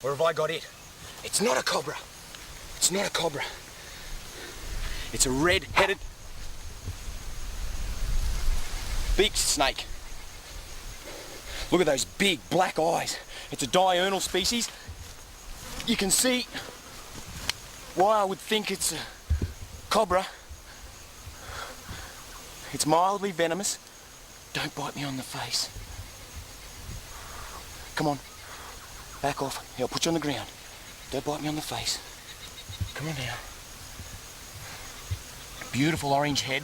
Where have I got it? It's not a cobra. It's not a cobra. It's a red-headed beaked snake. Look at those big black eyes. It's a diurnal species. You can see why I would think it's a cobra. It's mildly venomous. Don't bite me on the face. Come on. Back off. Here, I'll put you on the ground. Don't bite me on the face. Come on now. Beautiful orange head.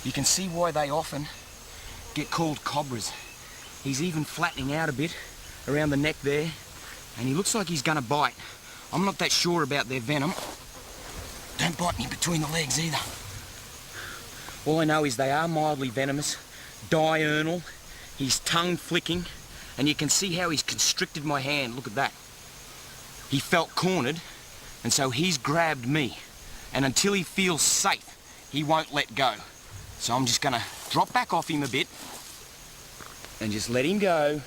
You can see why they often get called cobras. He's even flattening out a bit around the neck there, and he looks like he's gonna bite. I'm not that sure about their venom. Don't bite me between the legs either. All I know is they are mildly venomous, diurnal. He's tongue flicking, and you can see how he's constricted my hand. Look at that. He felt cornered, and so he's grabbed me. And until he feels safe, he won't let go. So I'm just gonna drop back off him a bit and just let him go.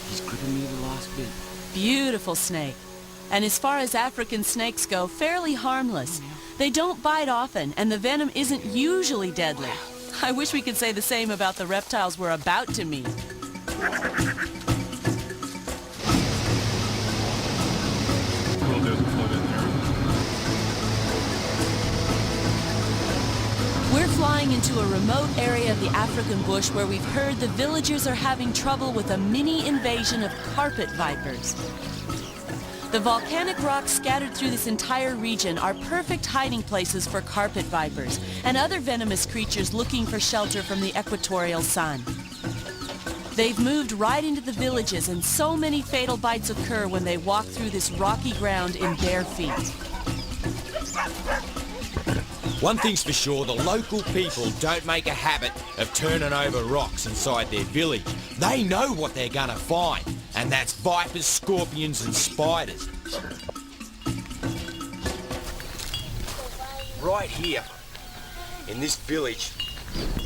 He's gripping me the last bit. Beautiful snake. And as far as African snakes go, fairly harmless. They don't bite often, and the venom isn't usually deadly. I wish we could say the same about the reptiles we're about to meet. We're flying into a remote area of the African bush where we've heard the villagers are having trouble with a mini invasion of carpet vipers. The volcanic rocks scattered through this entire region are perfect hiding places for carpet vipers and other venomous creatures looking for shelter from the equatorial sun. They've moved right into the villages, and so many fatal bites occur when they walk through this rocky ground in bare feet. One thing's for sure, the local people don't make a habit of turning over rocks inside their village. They know what they're gonna find, and that's vipers, scorpions and spiders. Right here, in this village,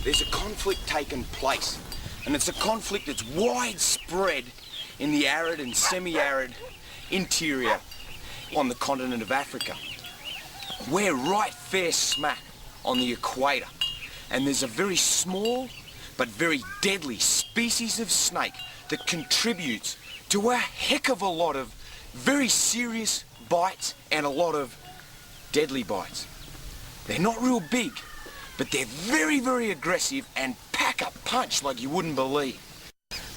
there's a conflict taking place. And it's a conflict that's widespread in the arid and semi-arid interior on the continent of Africa. We're right fair smack on the equator, and there's a very small but very deadly species of snake that contributes to a heck of a lot of very serious bites and a lot of deadly bites. They're not real big, but they're very, very aggressive and pack a punch like you wouldn't believe.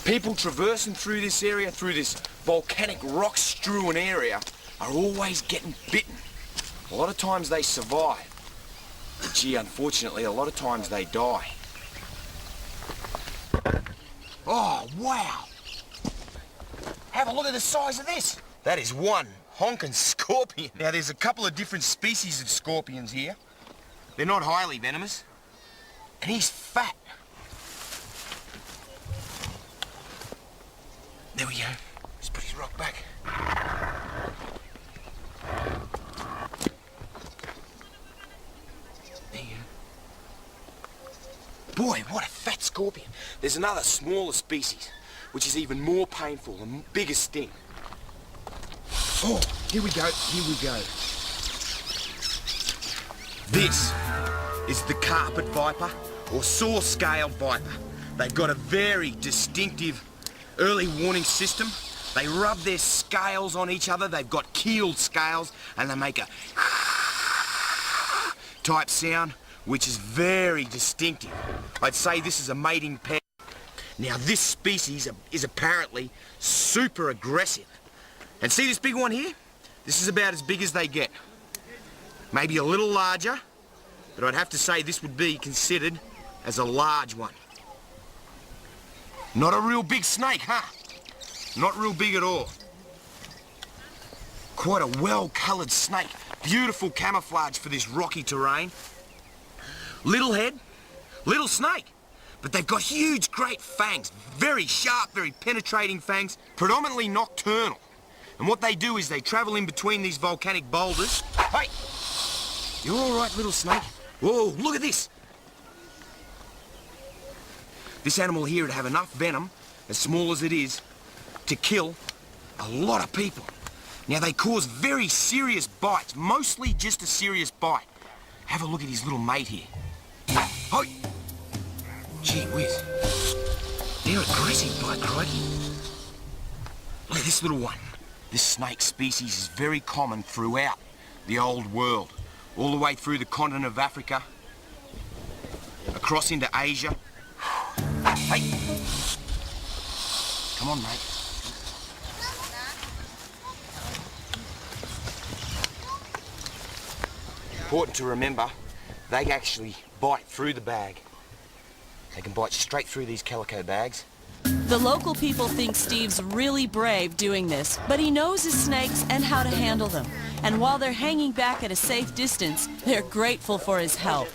People traversing through this area, through this volcanic rock-strewn area, are always getting bitten. A lot of times they survive. But gee, unfortunately, a lot of times they die. Oh, wow! Have a look at the size of this. That is one honking scorpion. Now, there's a couple of different species of scorpions here. They're not highly venomous. And he's fat. There we go. Let's put his rock back. There you go. Boy, what a fat scorpion. There's another smaller species, which is even more painful and bigger sting. Oh, here we go, here we go. This is the carpet viper, or saw-scaled viper. They've got a very distinctive early warning system. They rub their scales on each other. They've got keeled scales, and they make a type sound, which is very distinctive. I'd say this is a mating pair. Now, this species is apparently super aggressive. And see this big one here? This is about as big as they get. Maybe a little larger, but I'd have to say this would be considered as a large one. Not a real big snake, huh? Not real big at all. Quite a well-coloured snake. Beautiful camouflage for this rocky terrain. Little head, little snake. But they've got huge, great fangs. Very sharp, very penetrating fangs. Predominantly nocturnal. And what they do is they travel in between these volcanic boulders. Hey! You're all right, little snake. Whoa, look at this. This animal here would have enough venom, as small as it is, to kill a lot of people. Now, they cause very serious bites, mostly just a serious bite. Have a look at his little mate here. Oh! Gee whiz. They're aggressive, by crikey. Look at this little one. This snake species is very common throughout the old world. All the way through the continent of Africa, across into Asia. Hey! Come on, mate. Important to remember, they actually bite through the bag. They can bite straight through these calico bags. The local people think Steve's really brave doing this, but he knows his snakes and how to handle them. And while they're hanging back at a safe distance, they're grateful for his help.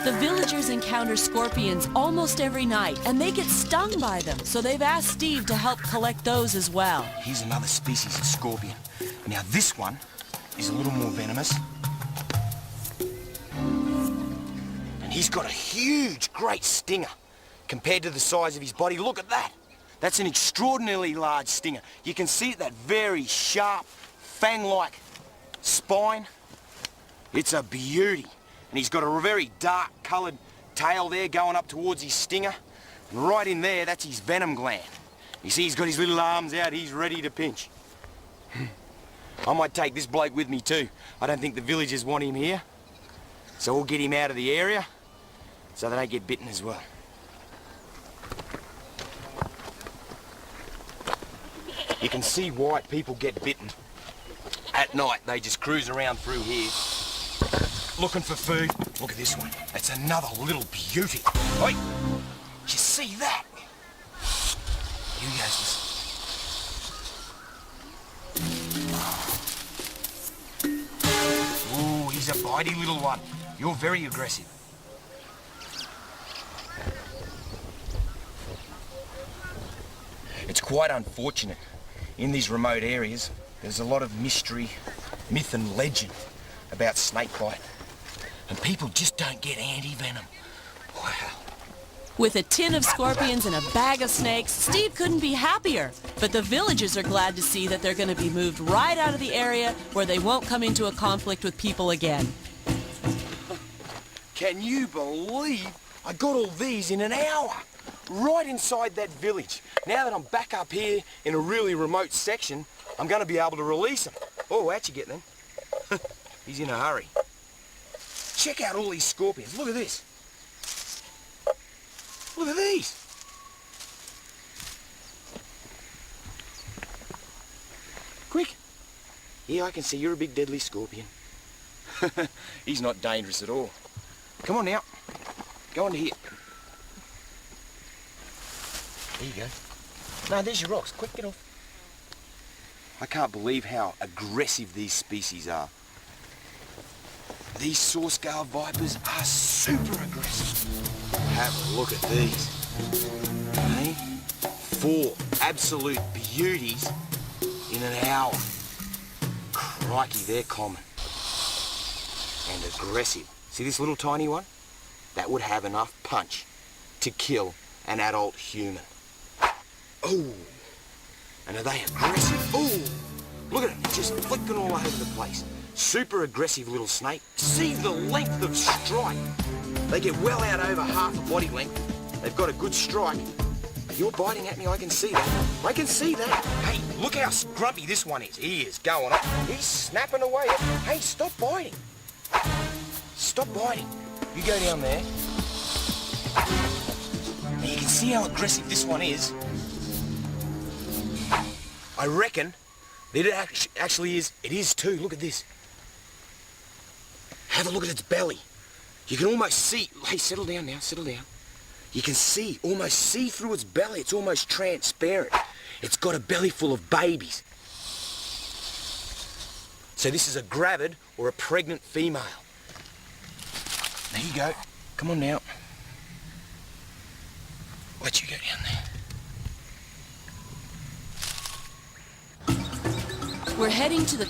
The villagers encounter scorpions almost every night, and they get stung by them, so they've asked Steve to help collect those as well. Here's another species of scorpion. Now this one is a little more venomous. And he's got a huge, great stinger compared to the size of his body. Look at that. That's an extraordinarily large stinger. You can see that very sharp, fang-like spine. It's a beauty. And he's got a very dark coloured tail there going up towards his stinger. And right in there, that's his venom gland. You see he's got his little arms out, he's ready to pinch. I might take this bloke with me too. I don't think the villagers want him here. So we'll get him out of the area so they don't get bitten as well. You can see why people get bitten. At night, they just cruise around through here, looking for food. Look at this one. It's another little beauty. Oi! Did you see that? Here he goes. Ooh, he's a bitey little one. You're very aggressive. It's quite unfortunate. In these remote areas, there's a lot of mystery, myth and legend about snakebite. And people just don't get anti-venom. Wow. With a tin of scorpions and a bag of snakes, Steve couldn't be happier. But the villagers are glad to see that they're going to be moved right out of the area where they won't come into a conflict with people again. Can you believe I got all these in an hour? Right inside that village. Now that I'm back up here in a really remote section, I'm going to be able to release them. Oh, how'd you get them? He's in a hurry. Check out all these scorpions. Look at this. Look at these. Quick. Yeah, I can see you're a big deadly scorpion. He's not dangerous at all. Come on now. Go on to here. There you go. No, there's your rocks. Quick, get off. I can't believe how aggressive these species are. These saw-scale vipers are super aggressive. Have a look at these. Hey? 4 absolute beauties in an hour. Crikey, they're common. And aggressive. See this little tiny one? That would have enough punch to kill an adult human. Oh! And are they aggressive? Oh! Look at it, it's just flicking all over the place. Super aggressive little snake. See the length of strike. They get well out over half a body length. They've got a good strike. You're biting at me, I can see that. I can see that. Hey, look how grumpy this one is. He is going up. He's snapping away. Hey, stop biting. Stop biting. You go down there. Now you can see how aggressive this one is. I reckon that it actually is. It is too. Look at this. Have a look at its belly. You can almost see. Hey, settle down now. Settle down. You can see, almost see through its belly. It's almost transparent. It's got a belly full of babies. So this is a gravid or a pregnant female. There you go. Come on now. Let you go down there. We're heading to the